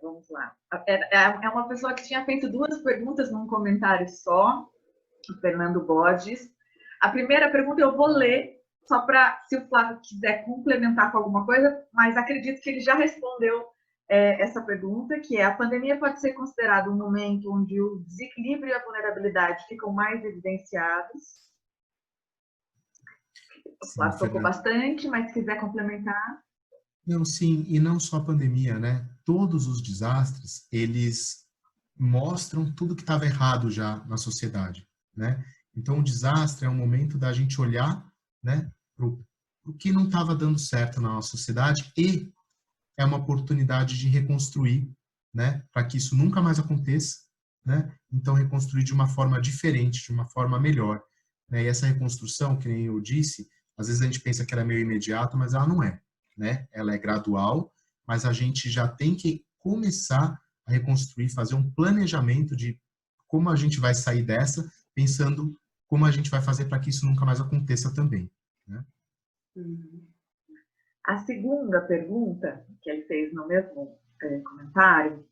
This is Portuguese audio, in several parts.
Vamos lá. É uma pessoa que tinha feito duas perguntas num comentário só, o Fernando Borges. A primeira pergunta eu vou ler, só para, se o Flávio quiser complementar com alguma coisa, mas acredito que ele já respondeu essa pergunta, que é: a pandemia pode ser considerada um momento onde o desequilíbrio e a vulnerabilidade ficam mais evidenciados? O Sim, Flávio tocou Fernando. bastante, mas se quiser complementar. Não, sim, e não só a pandemia, né? Todos os desastres, eles mostram tudo que estava errado já na sociedade, né? Então, o desastre é um momento da gente olhar, né, para o que não estava dando certo na nossa sociedade e é uma oportunidade de reconstruir, né, para que isso nunca mais aconteça, né? Então, reconstruir de uma forma diferente, de uma forma melhor, né? E essa reconstrução, que nem eu disse, às vezes a gente pensa que ela é meio imediata, mas ela não é, né? Ela é gradual, mas a gente já tem que começar a reconstruir, fazer um planejamento de como a gente vai sair dessa, pensando como a gente vai fazer para que isso nunca mais aconteça também, né? A segunda pergunta que ele fez no mesmo comentário,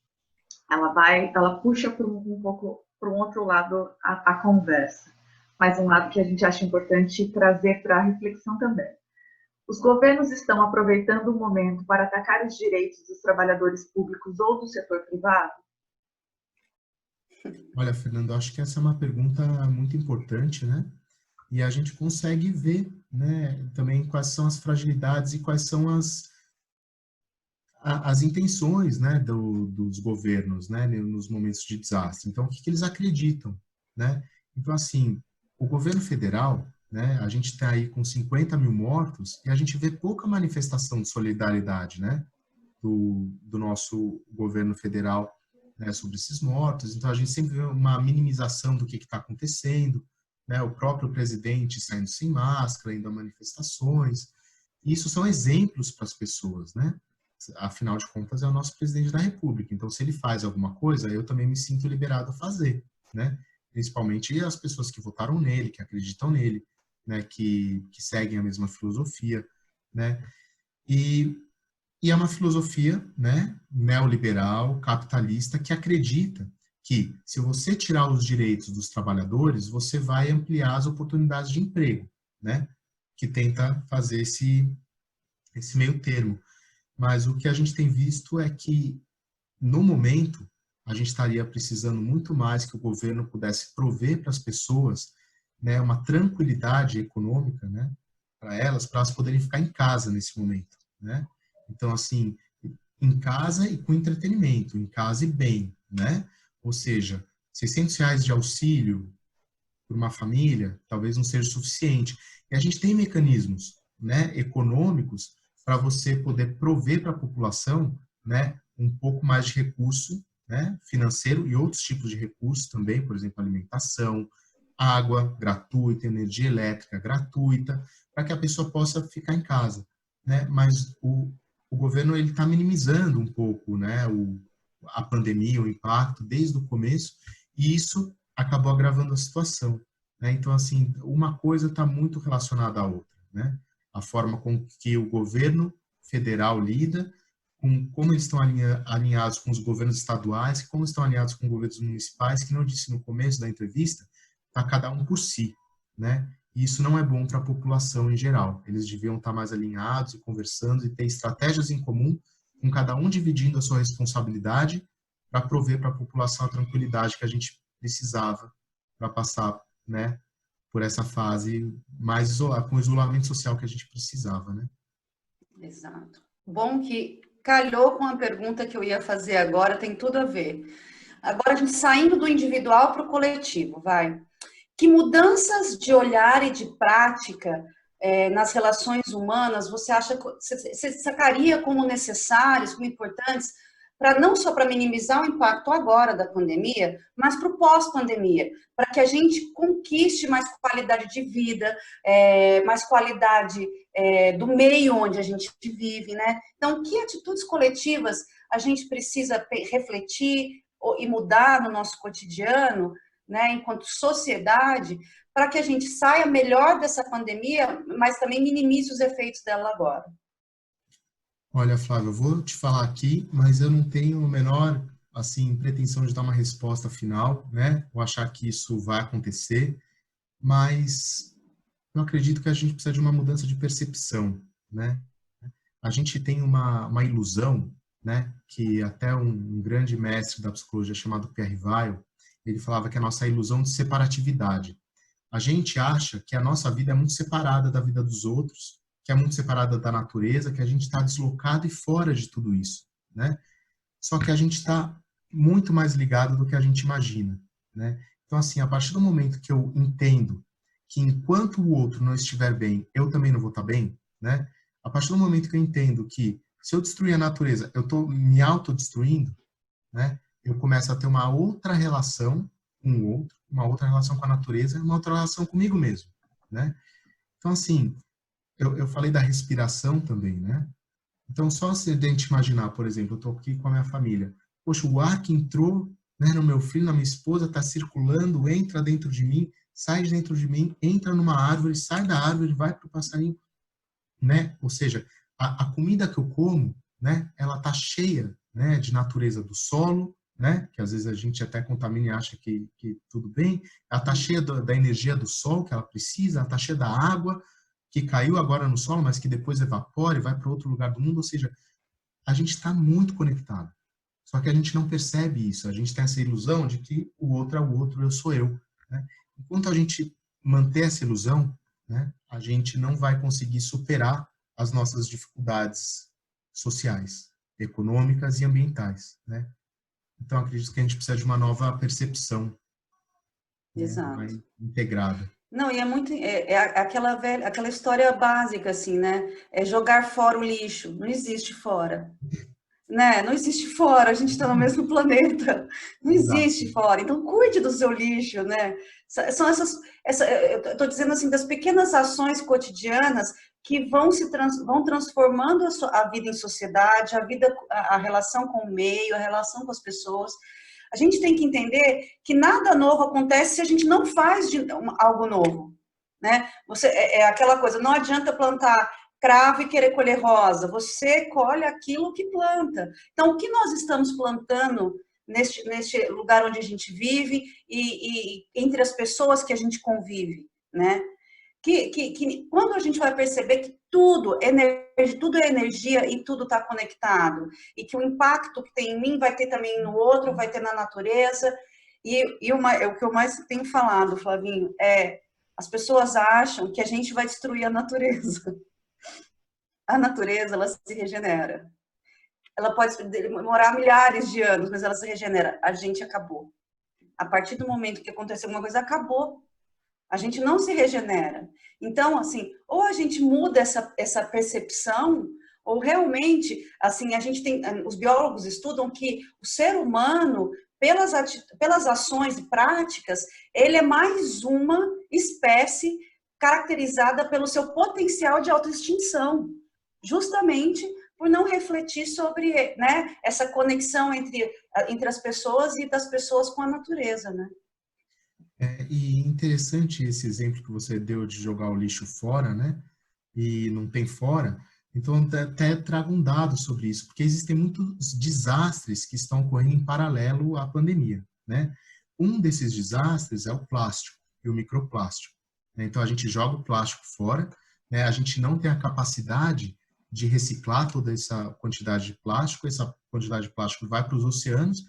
ela puxa por um pouco para um outro lado a conversa, mas um lado que a gente acha importante trazer para a reflexão também. Os governos estão aproveitando o momento para atacar os direitos dos trabalhadores públicos ou do setor privado? Olha, Fernando, acho que essa é uma pergunta muito importante, né? E a gente consegue ver, né, também quais são as fragilidades e quais são as intenções, né, dos governos, né, nos momentos de desastre. Então, o que eles acreditam, né? Então, assim, o governo federal, né, a gente está aí com 50 mil mortos e a gente vê pouca manifestação de solidariedade, né, do nosso governo federal, né, sobre esses mortos. Então, a gente sempre vê uma minimização do que está acontecendo, né, o próprio presidente saindo sem máscara, indo a manifestações. E isso são exemplos para as pessoas, né? Afinal de contas, é o nosso presidente da República. Então, se ele faz alguma coisa, eu também me sinto liberado a fazer, né? Principalmente as pessoas que votaram nele, que acreditam nele, né? Que seguem a mesma filosofia, né? E, e é uma filosofia, né? Neoliberal, capitalista, que acredita que se você tirar os direitos dos trabalhadores, você vai ampliar as oportunidades de emprego, né? Que tenta fazer esse meio termo. Mas o que a gente tem visto é que, no momento, a gente estaria precisando muito mais que o governo pudesse prover para as pessoas, né, uma tranquilidade econômica, né, para elas poderem ficar em casa nesse momento, né? Então, assim, em casa e com entretenimento, em casa e bem, né? Ou seja, R$ 600 de auxílio para uma família talvez não seja suficiente. E a gente tem mecanismos, né, econômicos para você poder prover para a população, né, um pouco mais de recurso, né, financeiro e outros tipos de recursos também, por exemplo, alimentação, água gratuita, energia elétrica gratuita, para que a pessoa possa ficar em casa, né? Mas o governo ele está minimizando um pouco, né, a pandemia, o impacto desde o começo, e isso acabou agravando a situação, né? Então, assim, uma coisa está muito relacionada à outra, né? A forma com que o governo federal lida, com como eles estão alinhados com os governos estaduais, como estão alinhados com governos municipais, que não disse no começo da entrevista, está cada um por si, né? E isso não é bom para a população em geral. Eles deviam estar mais alinhados e conversando e ter estratégias em comum, com cada um dividindo a sua responsabilidade para prover para a população a tranquilidade que a gente precisava para passar, né, por essa fase mais isolada, com o isolamento social que a gente precisava, né? Exato. Bom que calhou com a pergunta que eu ia fazer agora, tem tudo a ver. Agora a gente saindo do individual para o coletivo, vai. Que mudanças de olhar e de prática nas relações humanas você acha, você sacaria como necessárias, como importantes, para não só para minimizar o impacto agora da pandemia, mas para o pós-pandemia, para que a gente conquiste mais qualidade de vida, mais qualidade do meio onde a gente vive, né? Então, que atitudes coletivas a gente precisa refletir e mudar no nosso cotidiano, né, enquanto sociedade, para que a gente saia melhor dessa pandemia, mas também minimize os efeitos dela agora? Olha, Flávio, eu vou te falar aqui, mas eu não tenho a menor, assim, pretensão de dar uma resposta final, né? Ou achar que isso vai acontecer, mas eu acredito que a gente precisa de uma mudança de percepção, né? A gente tem uma ilusão, né? Que até um grande mestre da psicologia chamado Pierre Weil, ele falava que é a nossa ilusão de separatividade. A gente acha que a nossa vida é muito separada da vida dos outros, que é muito separada da natureza, que a gente está deslocado e fora de tudo isso, né? Só que a gente está muito mais ligado do que a gente imagina, né? Então, assim, a partir do momento que eu entendo que enquanto o outro não estiver bem, eu também não vou estar bem, né? A partir do momento que eu entendo que se eu destruir a natureza, eu estou me autodestruindo, né? Eu começo a ter uma outra relação com o outro, uma outra relação com a natureza, uma outra relação comigo mesmo, né? Então, assim, eu falei da respiração também, né? Então, só se a gente imaginar, por exemplo, eu estou aqui com a minha família, poxa, o ar que entrou, né, no meu filho, na minha esposa, está circulando, entra dentro de mim, sai de dentro de mim, entra numa árvore, sai da árvore, vai para o passarinho, né? Ou seja, a comida que eu como, né, ela tá cheia, né, de natureza do solo, né, que às vezes a gente até contamina e acha que tudo bem, ela tá cheia da energia do sol que ela precisa, ela tá cheia da água que caiu agora no solo, mas que depois evapora e vai para outro lugar do mundo, ou seja, a gente está muito conectado. Só que a gente não percebe isso, a gente tem essa ilusão de que o outro é o outro, eu sou eu, né? Enquanto a gente manter essa ilusão, né, a gente não vai conseguir superar as nossas dificuldades sociais, econômicas e ambientais, né? Então, acredito que a gente precisa de uma nova percepção, né, Exato. mais integrada. Não, e é muito, aquela velha, aquela história básica, assim, né? É jogar fora o lixo. Não existe fora, né? Não existe fora, a gente está no mesmo planeta. Não Exato. existe fora. Então, cuide do seu lixo, né? São eu estou dizendo assim, das pequenas ações cotidianas que vão transformando a vida em sociedade, a relação com o meio, a relação com as pessoas. A gente tem que entender que nada novo acontece se a gente não faz algo novo, né? É aquela coisa, não adianta plantar cravo e querer colher rosa, você colhe aquilo que planta. Então, o que nós estamos plantando neste lugar onde a gente vive e entre as pessoas que a gente convive, né? Que quando a gente vai perceber que tudo é energia e tudo está conectado, e que o impacto que tem em mim vai ter também no outro, vai ter na natureza, o que eu mais tenho falado, Flavinho, as pessoas acham que a gente vai destruir a natureza. A natureza, ela se regenera. Ela pode demorar milhares de anos, mas ela se regenera. A gente acabou. A partir do momento que aconteceu alguma coisa, acabou. A gente não se regenera. Então, assim, ou a gente muda essa percepção, ou realmente, assim, os biólogos estudam que o ser humano, pelas ações e práticas, ele é mais uma espécie caracterizada pelo seu potencial de autoextinção, justamente por não refletir sobre, né, essa conexão entre as pessoas e das pessoas com a natureza, né? E interessante esse exemplo que você deu de jogar o lixo fora, né? E não tem fora. Então, até trago um dado sobre isso, porque existem muitos desastres que estão ocorrendo em paralelo à pandemia, né? Um desses desastres é o plástico e o microplástico, né? Então, a gente joga o plástico fora, né? A gente não tem a capacidade de reciclar toda essa quantidade de plástico, essa quantidade de plástico vai para os oceanos,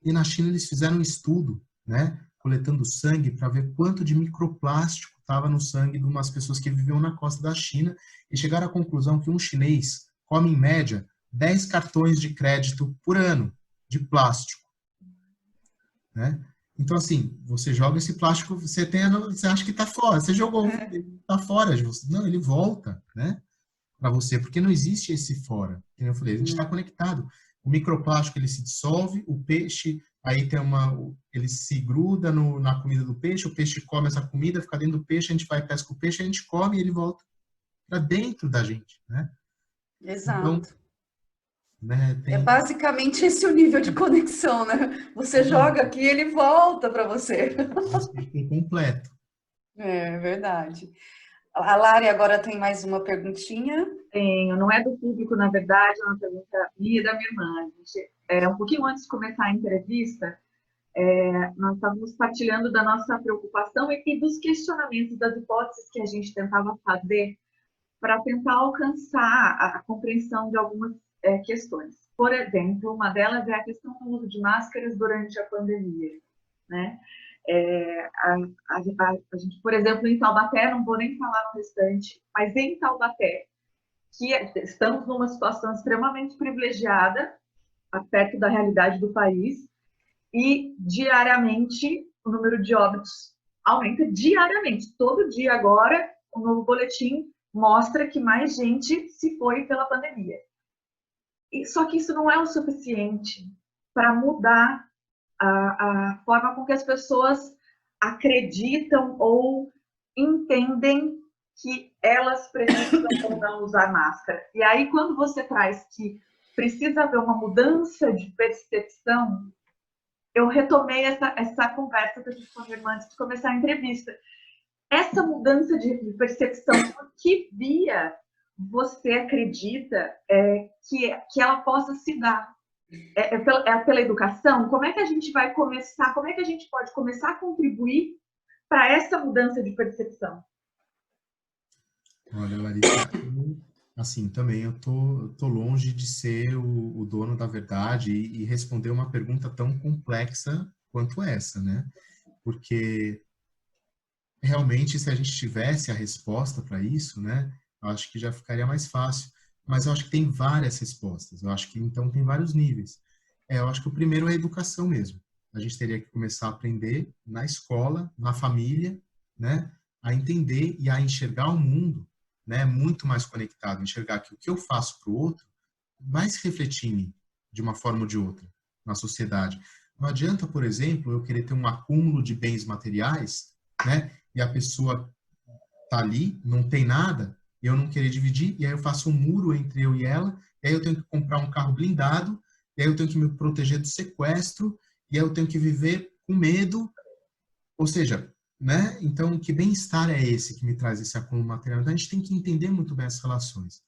e na China eles fizeram um estudo, né? Coletando sangue para ver quanto de microplástico estava no sangue de umas pessoas que viviam na costa da China e chegaram à conclusão que um chinês come, em média, 10 cartões de crédito por ano de plástico, né? Então, assim, você joga esse plástico, você acha que está fora, você jogou, está fora de você. Não, ele volta, né, para você, porque não existe esse fora. Como eu falei, a gente está conectado. O microplástico, ele se dissolve, o peixe, aí ele se gruda na comida do peixe, o peixe come essa comida, fica dentro do peixe, a gente vai, pesca o peixe, a gente come e ele volta para dentro da gente, né? Então, Exato. né, É tem... basicamente esse o nível de conexão, né? Você joga aqui e ele volta para você. É completo. É verdade. A Lari agora tem mais uma perguntinha. Tenho, não é do público, na verdade, é uma pergunta minha e da minha irmã. Um pouquinho antes de começar a entrevista, nós estávamos partilhando da nossa preocupação e dos questionamentos, das hipóteses que a gente tentava fazer para tentar alcançar a compreensão de algumas questões. Por exemplo, uma delas é a questão do uso de máscaras durante a pandemia, né? A gente, por exemplo, em Taubaté, não vou nem falar no restante, mas em Taubaté, que estamos numa situação extremamente privilegiada, perto da realidade do país, e diariamente o número de óbitos aumenta diariamente. Todo dia agora, o novo boletim mostra que mais gente se foi pela pandemia. Só que isso não é o suficiente para mudar a forma com que as pessoas acreditam ou entendem que elas precisam ou não usar máscara. E aí, quando você traz que precisa haver uma mudança de percepção, eu retomei essa conversa que eu tive com a minha irmã antes de começar a entrevista. Essa mudança de percepção, por que via você acredita que ela possa se dar? Pela educação? Como é que a gente vai começar? Como é que a gente pode começar a contribuir para essa mudança de percepção? Olha, Larissa, assim, também eu tô longe de ser o dono da verdade e responder uma pergunta tão complexa quanto essa, né? Porque realmente, se a gente tivesse a resposta para isso, né, eu acho que já ficaria mais fácil. Mas eu acho que tem várias respostas. Eu acho que então tem vários níveis. Eu acho que o primeiro é a educação mesmo. A gente teria que começar a aprender na escola, na família, né, a entender e a enxergar o mundo, né, muito mais conectado, enxergar que o que eu faço para o outro vai se refletir em mim, de uma forma ou de outra, na sociedade. Não adianta, por exemplo, eu querer ter um acúmulo de bens materiais, né, e a pessoa tá ali, não tem nada, e eu não querer dividir, e aí eu faço um muro entre eu e ela, e aí eu tenho que comprar um carro blindado, e aí eu tenho que me proteger do sequestro, e aí eu tenho que viver com medo, ou seja, né? Então, que bem-estar é esse que me traz esse acúmulo material? Então, a gente tem que entender muito bem as relações.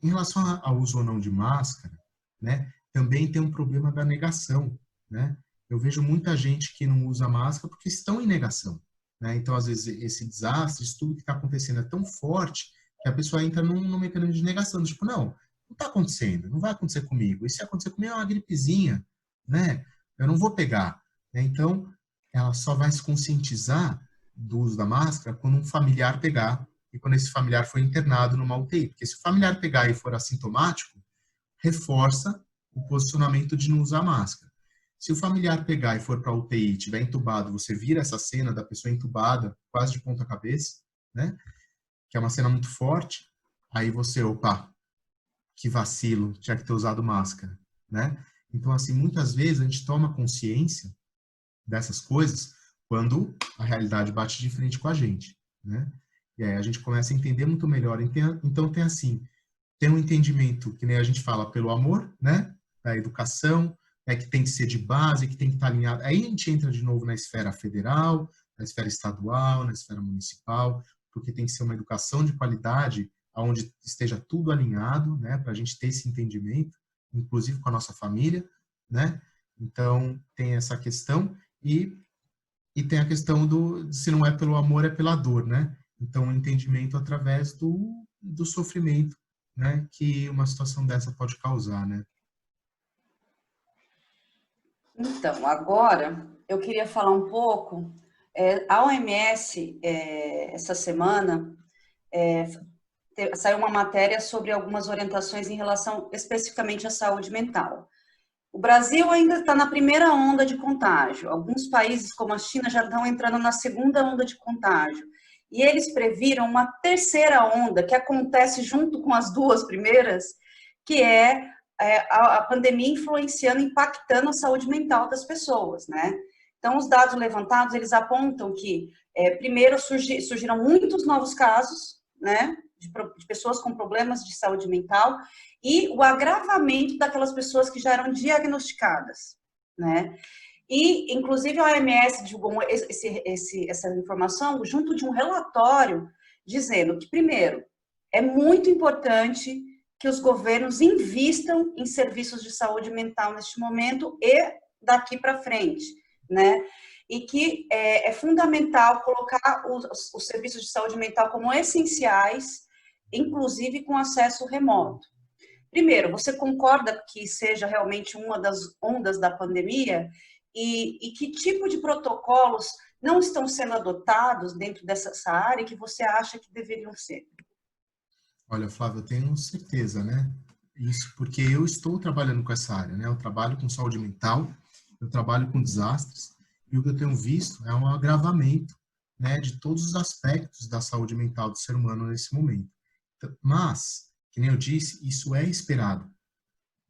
Em relação ao uso ou não de máscara, né? Também tem um problema da negação, né? Eu vejo muita gente que não usa máscara porque estão em negação, né? Então, às vezes, esse desastre, isso tudo que está acontecendo é tão forte que a pessoa entra num mecanismo de negação, tipo, não está acontecendo, não vai acontecer comigo. E se acontecer comigo é uma gripezinha, né? Eu não vou pegar, né? Então, ela só vai se conscientizar do uso da máscara quando um familiar pegar e quando esse familiar for internado numa UTI. Porque se o familiar pegar e for assintomático, reforça o posicionamento de não usar máscara. Se o familiar pegar e for para a UTI e estiver entubado, você vira essa cena da pessoa entubada, quase de ponta cabeça, né? Que é uma cena muito forte, aí você, opa, que vacilo, tinha que ter usado máscara, né? Então, assim, muitas vezes a gente toma consciência dessas coisas quando a realidade bate de frente com a gente, né? E aí a gente começa a entender muito melhor. Então, tem assim, tem um entendimento, que nem a gente fala, pelo amor, né? Da educação, que tem que ser de base, que tem que estar alinhado. Aí a gente entra de novo na esfera federal, na esfera estadual, na esfera municipal, porque tem que ser uma educação de qualidade, onde esteja tudo alinhado, né? Para a gente ter esse entendimento, inclusive com a nossa família, né? Então, tem essa questão e tem a questão se não é pelo amor, é pela dor, né? Então, o entendimento através do sofrimento, né, que uma situação dessa pode causar, né? Então, agora eu queria falar um pouco. A OMS, essa semana, saiu uma matéria sobre algumas orientações em relação especificamente à saúde mental. O Brasil ainda está na primeira onda de contágio. Alguns países, como a China, já estão entrando na segunda onda de contágio. E eles previram uma terceira onda, que acontece junto com as duas primeiras, que é a pandemia influenciando, impactando a saúde mental das pessoas, né? Então, os dados levantados, eles apontam que, primeiro, surgiram muitos novos casos, né, de pessoas com problemas de saúde mental e o agravamento daquelas pessoas que já eram diagnosticadas, né? E, inclusive, a OMS divulgou essa informação junto de um relatório dizendo que, primeiro, é muito importante que os governos invistam em serviços de saúde mental neste momento e daqui para frente, né? E que é fundamental colocar os serviços de saúde mental como essenciais, inclusive com acesso remoto. Primeiro, você concorda que seja realmente uma das ondas da pandemia? E que tipo de protocolos não estão sendo adotados dentro dessa área que você acha que deveriam ser? Olha, Flávio, eu tenho certeza, né? Isso porque eu estou trabalhando com essa área, né? Eu trabalho com saúde mental, eu trabalho com desastres, e o que eu tenho visto é um agravamento, né, de todos os aspectos da saúde mental do ser humano nesse momento. Mas, que nem eu disse, isso é esperado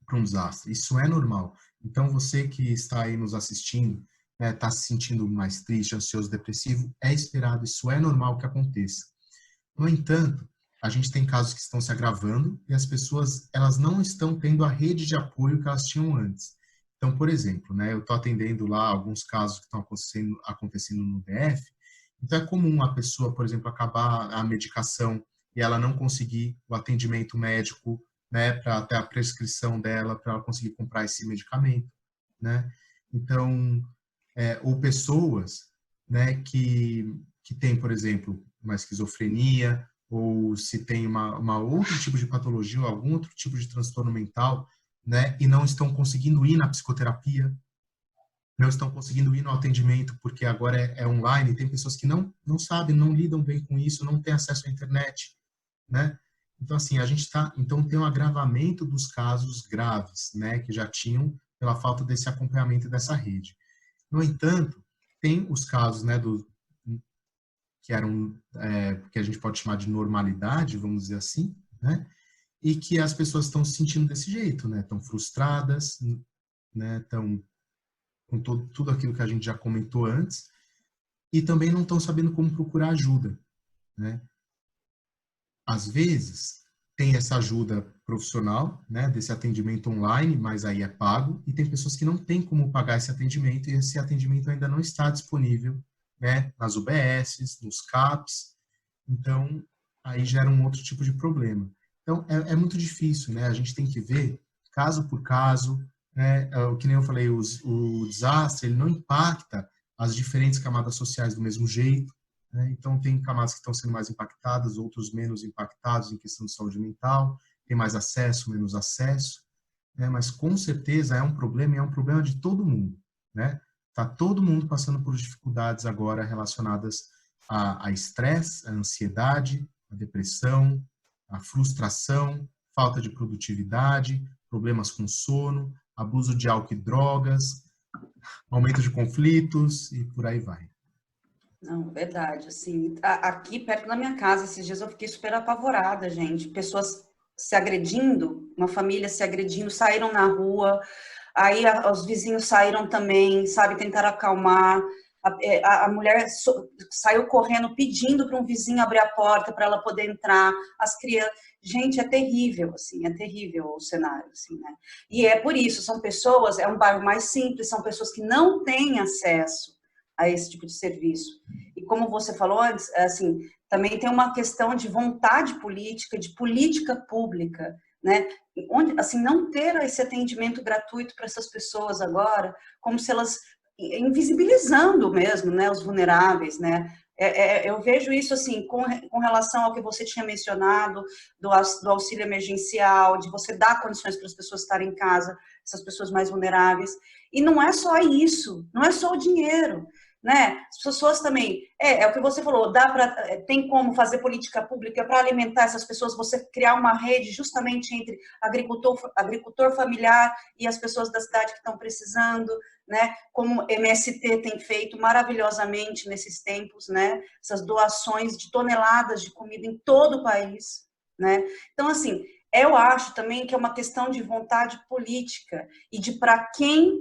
para um desastre, isso é normal. Então, você que está aí nos assistindo, né, está se sentindo mais triste, ansioso, depressivo, é esperado, isso é normal que aconteça. No entanto, a gente tem casos que estão se agravando e as pessoas, elas não estão tendo a rede de apoio que elas tinham antes. Então, por exemplo, né, eu estou atendendo lá alguns casos que estão acontecendo no DF, então é comum a pessoa, por exemplo, acabar a medicação e ela não conseguir o atendimento médico, né, para ter a prescrição dela, para ela conseguir comprar esse medicamento, né? Então, ou pessoas, né, que têm, por exemplo, uma esquizofrenia, ou se tem uma outro tipo de patologia, ou algum outro tipo de transtorno mental, né, e não estão conseguindo ir na psicoterapia, não estão conseguindo ir no atendimento porque agora é online, tem pessoas que não sabem, não lidam bem com isso, não têm acesso à internet, né? Então, assim, então tem um agravamento dos casos graves, né, que já tinham pela falta desse acompanhamento dessa rede. No entanto, tem os casos, né, que eram, que a gente pode chamar de normalidade, vamos dizer assim, né, e que as pessoas estão se sentindo desse jeito, né, estão frustradas, né, estão com tudo aquilo que a gente já comentou antes, e também não estão sabendo como procurar ajuda, né. Às vezes, tem essa ajuda profissional, né, desse atendimento online, mas aí é pago, e tem pessoas que não têm como pagar esse atendimento, e esse atendimento ainda não está disponível, né, nas UBSs, nos CAPs, então aí gera um outro tipo de problema. Então, é muito difícil, né, a gente tem que ver caso por caso, né, o que nem eu falei, o desastre, ele não impacta as diferentes camadas sociais do mesmo jeito, né? Então, tem camadas que estão sendo mais impactadas, outros menos impactados em questão de saúde mental, tem mais acesso, menos acesso, né? Mas com certeza é um problema e é um problema de todo mundo, né? Tá todo mundo passando por dificuldades agora relacionadas a estresse, a ansiedade, a depressão, a frustração, falta de produtividade, problemas com sono, abuso de álcool e drogas, aumento de conflitos e por aí vai. Não, verdade, assim, aqui perto da minha casa, esses dias eu fiquei super apavorada, gente, pessoas se agredindo, uma família se agredindo, saíram na rua, aí os vizinhos saíram também, sabe, tentaram acalmar, a mulher saiu correndo pedindo para um vizinho abrir a porta para ela poder entrar, as crianças, gente, é terrível, assim, é terrível o cenário, assim, né, e é por isso, são pessoas, é um bairro mais simples, são pessoas que não têm acesso a esse tipo de serviço. E como você falou antes, assim, também tem uma questão de vontade política, de política pública, né? Onde, assim, não ter esse atendimento gratuito para essas pessoas agora, como se elas invisibilizando mesmo, né, os vulneráveis, né? Eu vejo isso assim com relação ao que você tinha mencionado do auxílio emergencial, de você dar condições para as pessoas estarem em casa, essas pessoas mais vulneráveis. E não é só isso, não é só o dinheiro, né? As pessoas também, é o que você falou, tem como fazer política pública para alimentar essas pessoas, você criar uma rede justamente entre agricultor familiar e as pessoas da cidade que estão precisando, né? Como MST tem feito maravilhosamente nesses tempos, né? Essas doações de toneladas de comida em todo o país, né? Então, assim, eu acho também que é uma questão de vontade política e de para quem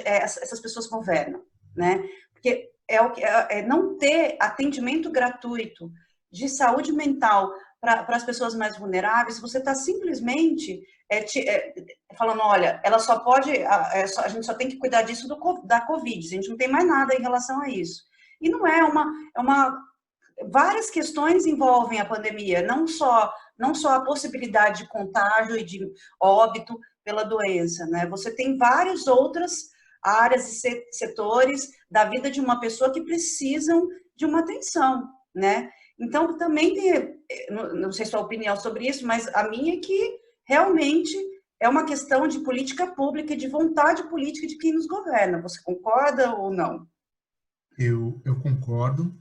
essas pessoas governam, né? Porque não ter atendimento gratuito de saúde mental para as pessoas mais vulneráveis, você está simplesmente falando, olha, ela só pode, a gente só tem que cuidar disso da Covid, a gente não tem mais nada em relação a isso. E não é uma várias questões envolvem a pandemia, não só a possibilidade de contágio e de óbito pela doença, né? Você tem várias outras áreas e setores da vida de uma pessoa que precisam de uma atenção, né? Então, também tem, não sei sua opinião sobre isso, mas a minha é que realmente é uma questão de política pública e de vontade política de quem nos governa. Você concorda ou não? Eu concordo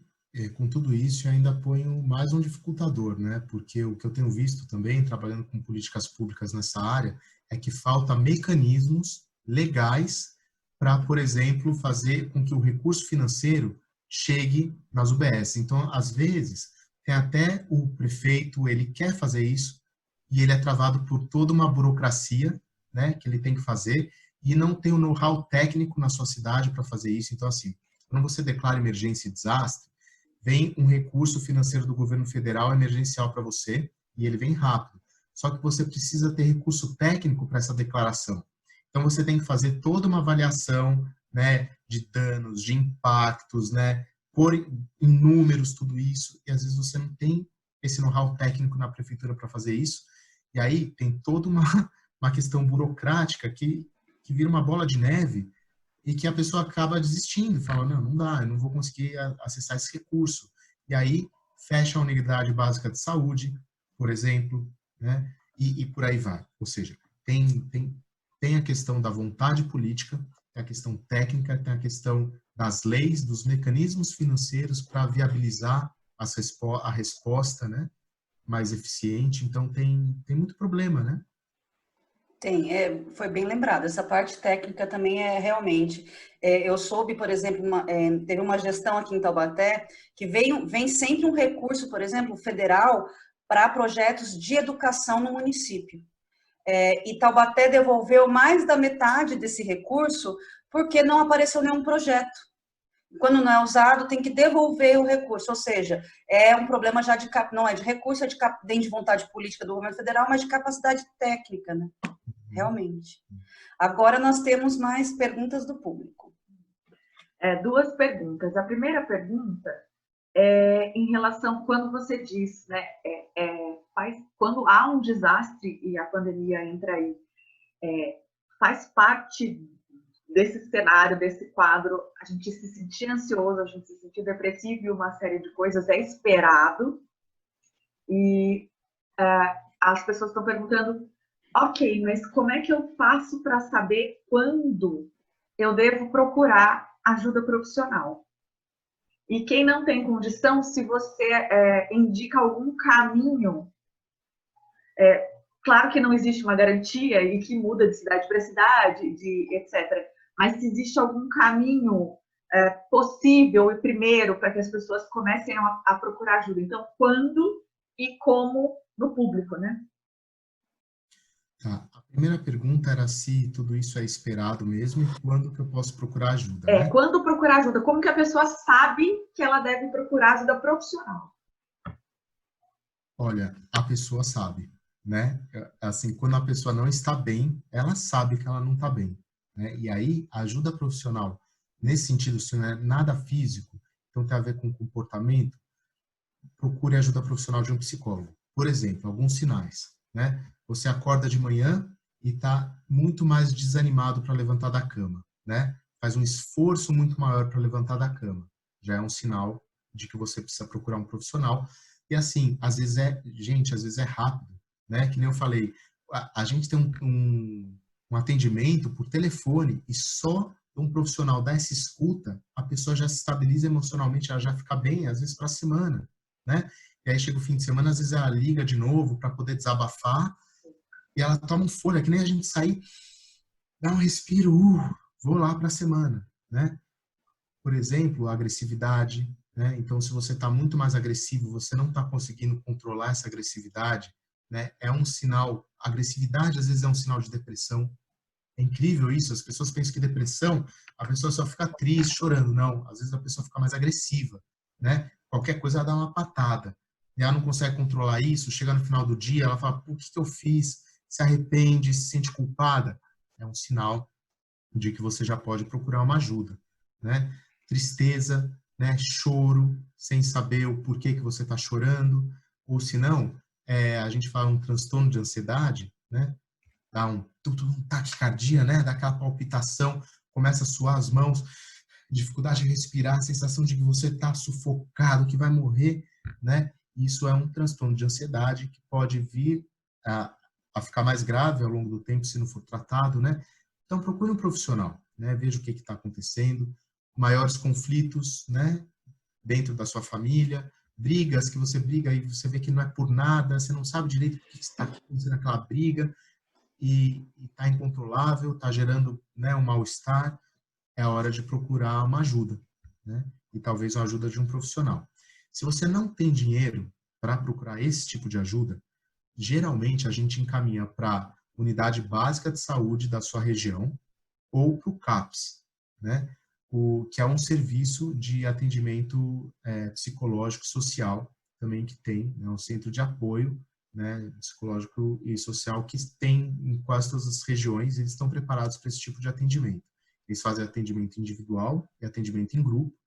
com tudo isso e ainda ponho mais um dificultador, né? Porque o que eu tenho visto também, trabalhando com políticas públicas nessa área, é que falta mecanismos legais para, por exemplo, fazer com que o recurso financeiro chegue nas UBS. Então, às vezes, tem até o prefeito, ele quer fazer isso e ele é travado por toda uma burocracia, né, que ele tem que fazer e não tem o know-how técnico na sua cidade para fazer isso. Então, assim, quando você declara emergência e desastre, vem um recurso financeiro do governo federal emergencial para você e ele vem rápido. Só que você precisa ter recurso técnico para essa declaração. Então, você tem que fazer toda uma avaliação, né, de danos, de impactos, né, pôr em números tudo isso, e às vezes você não tem esse know-how técnico na prefeitura para fazer isso, e aí tem toda uma questão burocrática que vira uma bola de neve e que a pessoa acaba desistindo, fala, não dá, eu não vou conseguir acessar esse recurso. E aí fecha a unidade básica de saúde, por exemplo, né, e por aí vai. Ou seja, tem a questão da vontade política, tem a questão técnica, tem a questão das leis, dos mecanismos financeiros para viabilizar a resposta, né, mais eficiente. Então, tem muito problema, né? Tem, foi bem lembrado. Essa parte técnica também é realmente. Eu soube, por exemplo, teve uma gestão aqui em Taubaté que vem sempre um recurso, por exemplo, federal, para projetos de educação no município. E Taubaté devolveu mais da metade desse recurso porque não apareceu nenhum projeto. Quando não é usado, tem que devolver o recurso, ou seja, é um problema já não é de recurso, é de vontade política do governo federal, mas de capacidade técnica, né? Realmente. Agora nós temos mais perguntas do público. Duas perguntas. A primeira pergunta é em relação quando você diz, né, quando há um desastre e a pandemia entra aí, faz parte desse cenário, desse quadro, a gente se sentir ansioso, a gente se sentir depressivo e uma série de coisas é esperado. E as pessoas estão perguntando, ok, mas como é que eu faço para saber quando eu devo procurar ajuda profissional? E quem não tem condição, se você indica algum caminho, claro que não existe uma garantia e que muda de cidade para cidade, etc. Mas se existe algum caminho possível e primeiro para que as pessoas comecem a procurar ajuda. Então, quando e como no público, né? Tá. A primeira pergunta era se tudo isso é esperado mesmo e quando que eu posso procurar ajuda, né? Quando procurar ajuda? Como que a pessoa sabe que ela deve procurar ajuda profissional? Olha, a pessoa sabe, né? Assim, quando a pessoa não está bem, ela sabe que ela não está bem, né? E aí, a ajuda profissional, nesse sentido, se não é nada físico, então tem a ver com comportamento, procure ajuda profissional de um psicólogo. Por exemplo, alguns sinais, né? Você acorda de manhã e está muito mais desanimado para levantar da cama, né? Faz um esforço muito maior para levantar da cama. Já é um sinal de que você precisa procurar um profissional. E assim, às vezes às vezes é rápido, né? Que nem eu falei, a gente tem um atendimento por telefone e só um profissional dar essa escuta, a pessoa já se estabiliza emocionalmente, ela já fica bem, às vezes para a semana, né? E aí chega o fim de semana, às vezes ela liga de novo para poder desabafar e ela toma um fôlego, é que nem a gente sair, dá um respiro, vou lá para a semana, né? Por exemplo, a agressividade, né? Então, se você está muito mais agressivo, você não está conseguindo controlar essa agressividade, né? É um sinal, agressividade às vezes é um sinal de depressão. É incrível isso, as pessoas pensam que depressão, a pessoa só fica triste, chorando. Não, às vezes a pessoa fica mais agressiva, né? Qualquer coisa ela dá uma patada. E ela não consegue controlar isso, chega no final do dia, ela fala, o que eu fiz? Se arrepende, se sente culpada. É um sinal de que você já pode procurar uma ajuda, né? Tristeza, né? Choro, sem saber o porquê que você está chorando, ou se não, a gente fala um transtorno de ansiedade, né? Dá um taquicardia, né? Dá aquela palpitação, começa a suar as mãos, dificuldade de respirar, sensação de que você está sufocado, que vai morrer, né? Isso é um transtorno de ansiedade que pode vir a ficar mais grave ao longo do tempo se não for tratado, né? Então procure um profissional, né? Veja o que está acontecendo, maiores conflitos, né? Dentro da sua família, brigas que você briga e você vê que não é por nada, você não sabe direito o que está acontecendo naquela briga e está incontrolável, está gerando, né, um mal-estar, é a hora de procurar uma ajuda, né? E talvez uma ajuda de um profissional. Se você não tem dinheiro para procurar esse tipo de ajuda, geralmente a gente encaminha para a unidade básica de saúde da sua região ou para o CAPS, né? Que é um serviço de atendimento psicológico social também que tem, né? Um centro de apoio, né, psicológico e social que tem em quase todas as regiões, eles estão preparados para esse tipo de atendimento. Eles fazem atendimento individual e atendimento em grupo,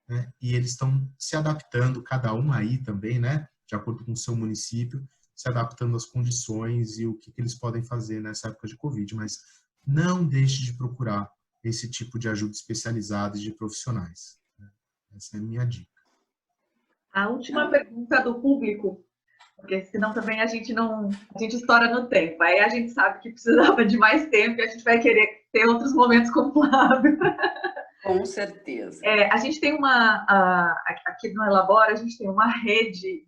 né, e eles estão se adaptando, cada um aí também, né, de acordo com o seu município, se adaptando às condições e o que eles podem fazer nessa época de Covid, mas não deixe de procurar esse tipo de ajuda especializada e de profissionais. Essa é a minha dica. A última pergunta do público, porque senão também a gente estoura no tempo. Aí a gente sabe que precisava de mais tempo e a gente vai querer ter outros momentos com o Flávio. Com certeza. A gente tem aqui no Elabora, a gente tem uma rede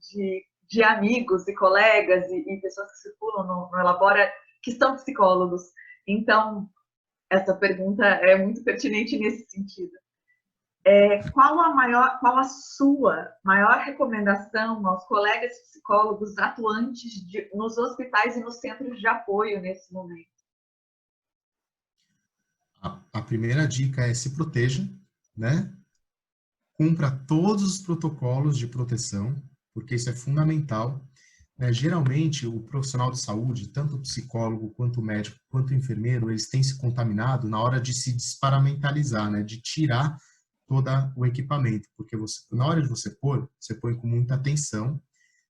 de amigos e colegas e pessoas que circulam no Elabora que são psicólogos. Então, essa pergunta é muito pertinente nesse sentido. Qual a sua maior recomendação aos colegas psicólogos atuantes nos hospitais e nos centros de apoio nesse momento? A primeira dica é se proteja, né? Cumpra todos os protocolos de proteção, porque isso é fundamental. Geralmente, o profissional de saúde, tanto o psicólogo, quanto o médico, quanto o enfermeiro, eles têm se contaminado na hora de se desparamentalizar, né? De tirar todo o equipamento, porque na hora de você põe com muita atenção,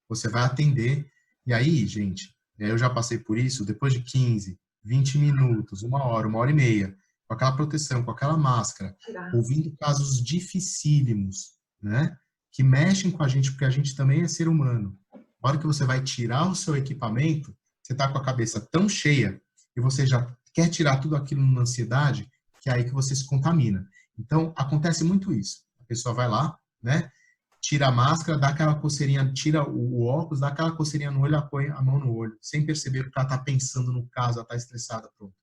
você vai atender, e aí, gente, eu já passei por isso, depois de 15, 20 minutos, 1 hora e meia, com aquela proteção, com aquela máscara, ouvindo casos dificílimos, né, que mexem com a gente, porque a gente também é ser humano. Na hora que você vai tirar o seu equipamento, você está com a cabeça tão cheia, e você já quer tirar tudo aquilo numa ansiedade, que é aí que você se contamina. Então, acontece muito isso. A pessoa vai lá, né? Tira a máscara, dá aquela coceirinha, tira o óculos, dá aquela coceirinha no olho, põe a mão no olho, sem perceber que ela está pensando no caso, ela está estressada, pronto.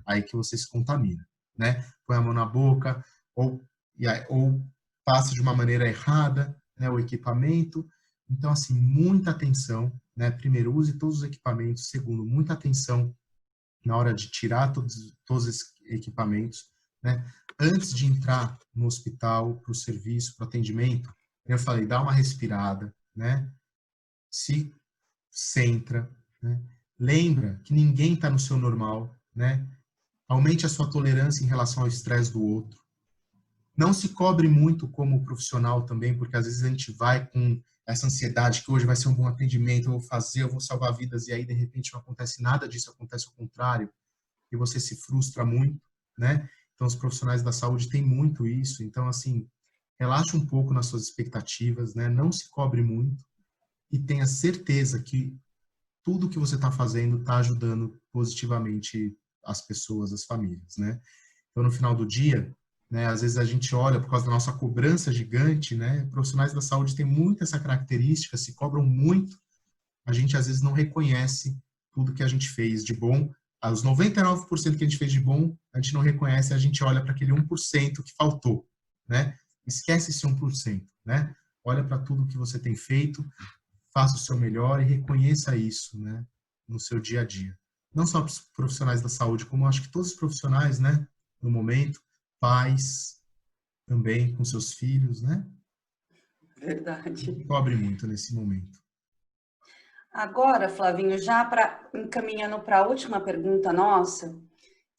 Aí que você se contamina, né? Põe a mão na boca, ou passa de uma maneira errada, né, o equipamento. Então, assim, muita atenção, né? Primeiro, use todos os equipamentos. Segundo, muita atenção na hora de tirar todos esses equipamentos, né? Antes de entrar no hospital, para o serviço, para o atendimento, eu falei, dá uma respirada, né? Se centra, né? Lembra que ninguém está no seu normal, né? Aumente a sua tolerância em relação ao estresse do outro. Não se cobre muito como profissional também, porque às vezes a gente vai com essa ansiedade que hoje vai ser um bom atendimento, eu vou salvar vidas, e aí de repente não acontece nada disso, acontece o contrário, e você se frustra muito, né? Então, os profissionais da saúde têm muito isso. Então, assim, relaxe um pouco nas suas expectativas, né? Não se cobre muito e tenha certeza que tudo que você está fazendo está ajudando positivamente as pessoas, as famílias, né? Então, no final do dia, né, às vezes a gente olha, por causa da nossa cobrança gigante, né? Profissionais da saúde têm muito essa característica, se cobram muito, a gente às vezes não reconhece tudo que a gente fez de bom. Os 99% que a gente fez de bom, a gente não reconhece, a gente olha para aquele 1% que faltou, né? Esquece esse 1%, né? Olha para tudo que você tem feito, faça o seu melhor e reconheça isso, né? No seu dia a dia. Não só os profissionais da saúde, como eu acho que todos os profissionais, né? No momento, pais também com seus filhos, né? Verdade. Cobre muito nesse momento. Agora, Flavinho, já encaminhando para a última pergunta nossa,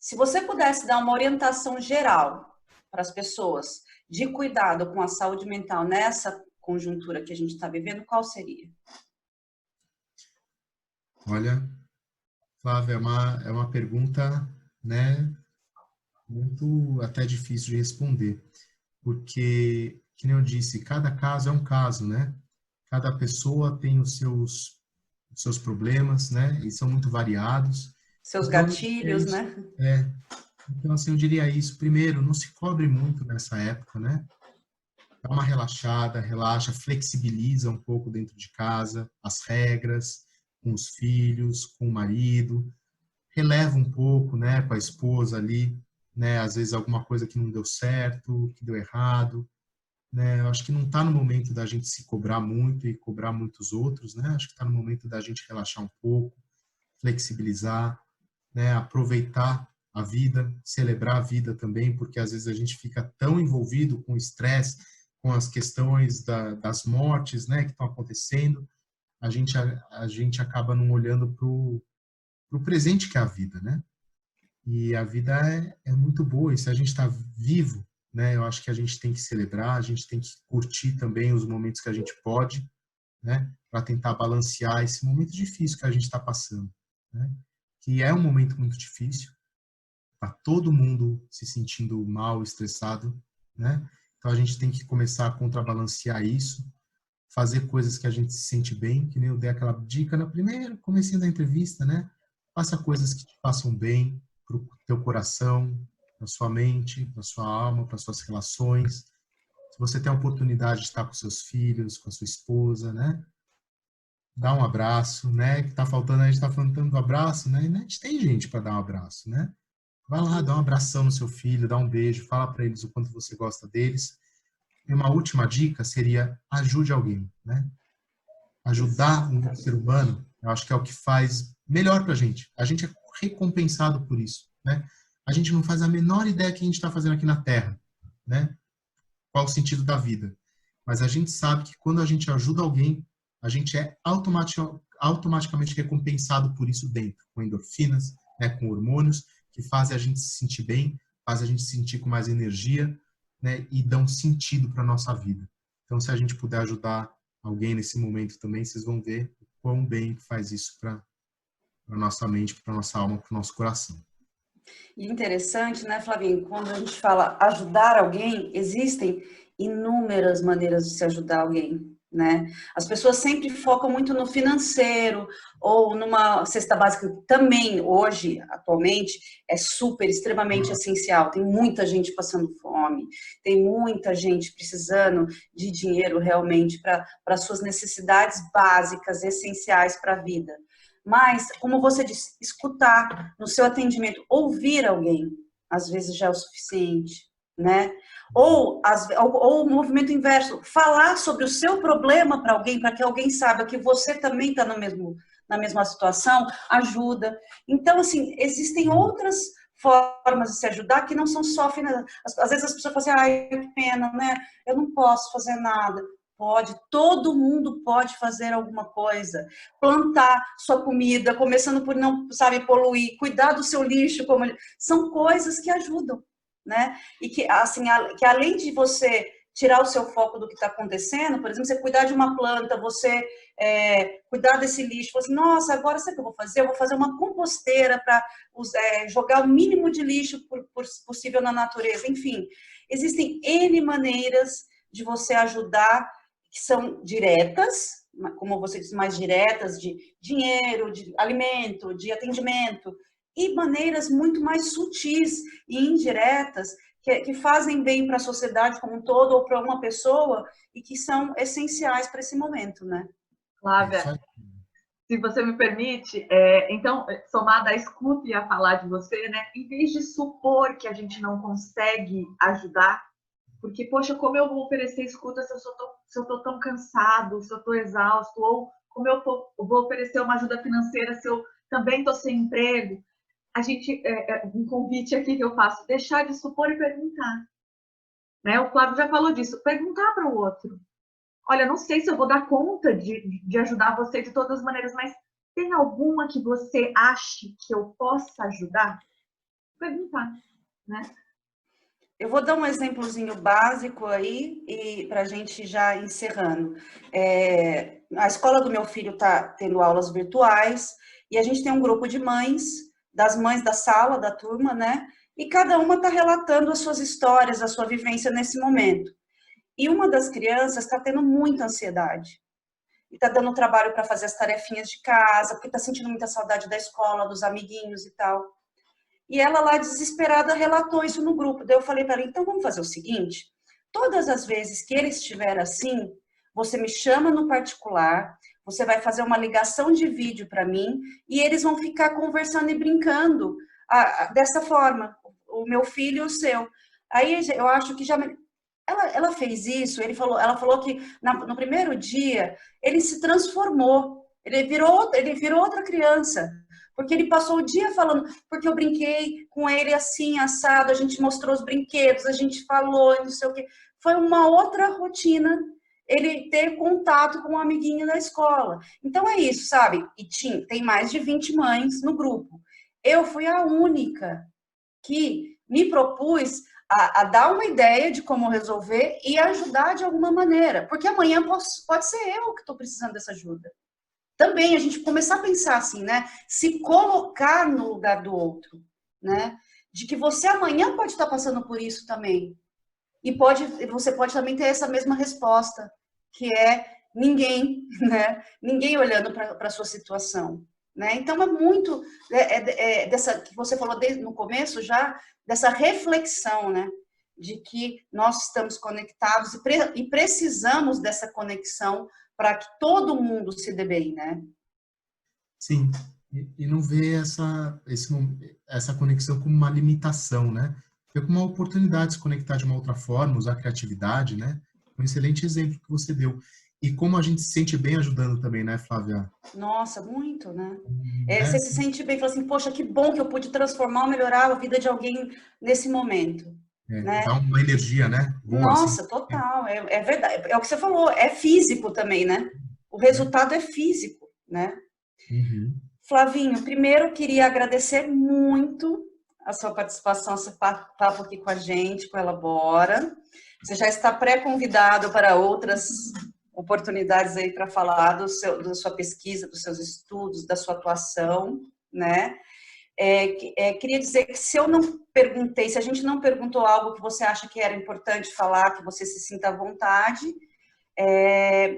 se você pudesse dar uma orientação geral para as pessoas de cuidado com a saúde mental nessa conjuntura que a gente está vivendo, qual seria? Olha, Flávia, é uma pergunta, né, muito até difícil de responder, porque, que nem eu disse, cada caso é um caso, né? Cada pessoa tem os seus problemas, né? E são muito variados. Seus Então, é gatilhos, isso. né? É, então, assim, eu diria isso. Primeiro, não se cobre muito nessa época, né? Dá uma relaxada, relaxa, flexibiliza um pouco dentro de casa, as regras, com os filhos, com o marido, releva um pouco, né, com a esposa ali, né, às vezes alguma coisa que não deu certo, que deu errado, né, eu acho que não está no momento da gente se cobrar muito e cobrar muitos outros, né, acho que está no momento da gente relaxar um pouco, flexibilizar, né, aproveitar a vida, celebrar a vida também, porque às vezes a gente fica tão envolvido com o estresse, com as questões das mortes, né, que estão acontecendo, a gente acaba não olhando para o presente que é a vida, né? E a vida é muito boa, e se a gente está vivo, né, eu acho que a gente tem que celebrar, a gente tem que curtir também os momentos que a gente pode, né, para tentar balancear esse momento difícil que a gente está passando, né? Que é um momento muito difícil, tá todo mundo se sentindo mal, estressado, né? Então a gente tem que começar a contrabalancear isso, fazer coisas que a gente se sente bem, que nem eu dei aquela dica na primeira, comecinho da entrevista, né? Faça coisas que te façam bem para o teu coração, para sua mente, para sua alma, para suas relações. Se você tem a oportunidade de estar com seus filhos, com a sua esposa, né? Dá um abraço, né? Que tá faltando, a gente tá falando tanto do abraço, né? E a gente tem gente para dar um abraço, né? Vai lá, dá um abração no seu filho, dá um beijo, fala para eles o quanto você gosta deles. E uma última dica seria ajude alguém, né? Ajudar um ser humano, eu acho que é o que faz melhor para a gente. A gente é recompensado por isso, né? A gente não faz a menor ideia que a gente está fazendo aqui na Terra, né? Qual o sentido da vida? Mas a gente sabe que quando a gente ajuda alguém, a gente é automaticamente recompensado por isso dentro, com endorfinas, né? Com hormônios que fazem a gente se sentir bem, fazem a gente se sentir com mais energia, né? E dão sentido para nossa vida. Então, se a gente puder ajudar alguém nesse momento também, vocês vão ver o quão bem faz isso para a nossa mente, para a nossa alma, para o nosso coração. E interessante, né, Flavinho, quando a gente fala ajudar alguém, existem inúmeras maneiras de se ajudar alguém, né? As pessoas sempre focam muito no financeiro ou numa cesta básica, que também hoje, atualmente, é super, extremamente essencial. Tem muita gente passando fome, tem muita gente precisando de dinheiro realmente para suas necessidades básicas, essenciais para a vida. Mas, como você disse, escutar no seu atendimento, ouvir alguém, às vezes já é o suficiente, né? Ou o movimento inverso, falar sobre o seu problema para alguém, para que alguém saiba que você também está na mesma situação, ajuda. Então, assim, existem outras formas de se ajudar que não são só financeiras. Às vezes as pessoas falam assim, ai, que pena, né? Eu não posso fazer nada. Pode, todo mundo pode fazer alguma coisa. Plantar sua comida, começando por não, sabe, poluir, cuidar do seu lixo, são coisas que ajudam, né? E que, assim, que além de você tirar o seu foco do que está acontecendo, por exemplo, você cuidar de uma planta, você cuidar desse lixo, você, nossa, agora sabe o que eu vou fazer? Eu vou fazer uma composteira para jogar o mínimo de lixo possível na natureza. Enfim, existem N maneiras de você ajudar que são diretas, como você disse, mais diretas, de dinheiro, de alimento, de atendimento, e maneiras muito mais sutis e indiretas que fazem bem para a sociedade como um todo ou para uma pessoa e que são essenciais para esse momento, né? Flávia, se você me permite, então, somada à escuta e a falar de você, né, em vez de supor que a gente não consegue ajudar, porque, poxa, como eu vou oferecer escuta se eu estou tão cansado, se eu estou exausto, ou como eu vou oferecer uma ajuda financeira se eu também estou sem emprego? A gente, um convite aqui que eu faço, deixar de supor e perguntar. Né? O Flávio já falou disso, perguntar para o outro. Olha, não sei se eu vou dar conta de ajudar você de todas as maneiras, mas tem alguma que você ache que eu possa ajudar? Perguntar, né? Eu vou dar um exemplozinho básico aí, e para a gente já encerrando. A escola do meu filho está tendo aulas virtuais, e a gente tem um grupo de mães, das mães da sala, da turma, né? E cada uma está relatando as suas histórias, a sua vivência nesse momento. E uma das crianças está tendo muita ansiedade. E está dando trabalho para fazer as tarefinhas de casa, porque está sentindo muita saudade da escola, dos amiguinhos e tal. E ela lá desesperada relatou isso no grupo. Daí eu falei para ela, então vamos fazer o seguinte, todas as vezes que ele estiver assim, você me chama no particular, você vai fazer uma ligação de vídeo para mim e eles vão ficar conversando e brincando dessa forma, o meu filho e o seu. Aí eu acho que já... Ela fez isso, ela falou que no primeiro dia ele se transformou, ele virou outra criança. Porque ele passou o dia falando, porque eu brinquei com ele assim, assado, a gente mostrou os brinquedos, a gente falou, não sei o quê. Foi uma outra rotina ele ter contato com um amiguinho da escola. Então é isso, sabe? E tem mais de 20 mães no grupo. Eu fui a única que me propus a dar uma ideia de como resolver e ajudar de alguma maneira. Porque amanhã pode ser eu que estou precisando dessa ajuda. Também a gente começar a pensar assim, né? Se colocar no lugar do outro, né? De que você amanhã pode estar passando por isso também. E você pode também ter essa mesma resposta, que é ninguém, né? Ninguém olhando para a sua situação, né? Então é muito dessa que você falou no começo já, dessa reflexão, né? De que nós estamos conectados e precisamos dessa conexão para que todo mundo se dê bem, né? Sim, e não ver essa conexão como uma limitação, né? Ver como uma oportunidade de se conectar de uma outra forma, usar a criatividade, né? Um excelente exemplo que você deu. E como a gente se sente bem ajudando também, né, Flávia? Nossa, muito, né? Né? Você se sente bem, fala assim, poxa, que bom que eu pude transformar, melhorar a vida de alguém nesse momento, né? Dá uma energia, né? Boa, assim. Nossa, total, é verdade. É o que você falou, é físico também, né? O Né? resultado é físico, né? Uhum. Flavinho, primeiro eu queria agradecer muito a sua participação, esse papo aqui com a gente, com a Elabora. Você já está pré-convidado para outras oportunidades aí para falar da sua pesquisa, dos seus estudos, da sua atuação, né? Queria dizer que se a gente não perguntou algo que você acha que era importante falar, que você se sinta à vontade,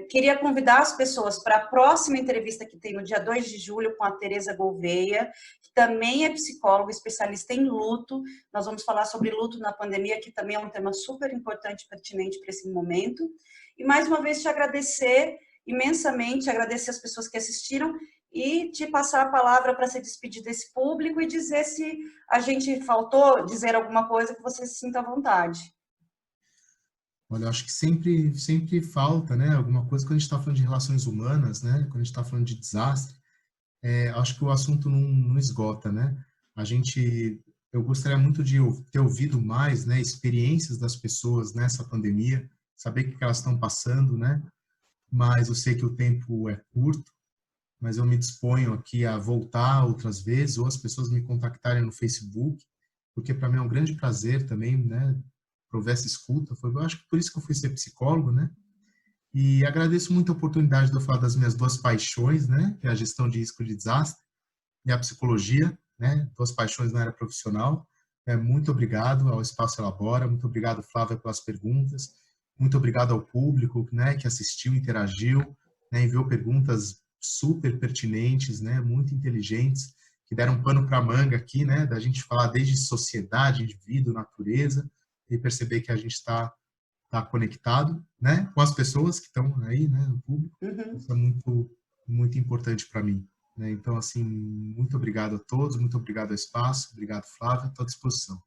queria convidar as pessoas para a próxima entrevista que tem no dia 2 de julho com a Tereza Gouveia, que também é psicóloga, especialista em luto. Nós vamos falar sobre luto na pandemia, que também é um tema super importante e pertinente para esse momento. E mais uma vez te agradecer imensamente, agradecer as pessoas que assistiram e te passar a palavra para se despedir desse público e dizer se a gente faltou dizer alguma coisa que você se sinta à vontade. Olha, eu acho que sempre falta, né, alguma coisa quando a gente está falando de relações humanas, né, quando a gente está falando de desastre, acho que o assunto não esgota, né? Eu gostaria muito de ter ouvido mais, né, experiências das pessoas nessa pandemia, saber o que elas estão passando, né? Mas eu sei que o tempo é curto, mas eu me disponho aqui a voltar outras vezes, ou as pessoas me contactarem no Facebook, porque para mim é um grande prazer também, né, prover essa escuta. Eu acho que por isso que eu fui ser psicólogo, né? E agradeço muito a oportunidade de eu falar das minhas duas paixões, né, que é a gestão de risco de desastre e a psicologia, né, duas paixões na área profissional. Muito obrigado ao Espaço Elabora, muito obrigado, Flávia, pelas perguntas, muito obrigado ao público, né, que assistiu, interagiu, né, enviou perguntas super pertinentes, né, muito inteligentes, que deram pano para a manga aqui, né, da gente falar desde sociedade, indivíduo, natureza, e perceber que a gente está conectado, né, com as pessoas que estão aí, né, no público. Uhum. Isso é muito importante para mim, né? Então, assim, muito obrigado a todos, muito obrigado ao espaço, obrigado, Flávia, estou à disposição.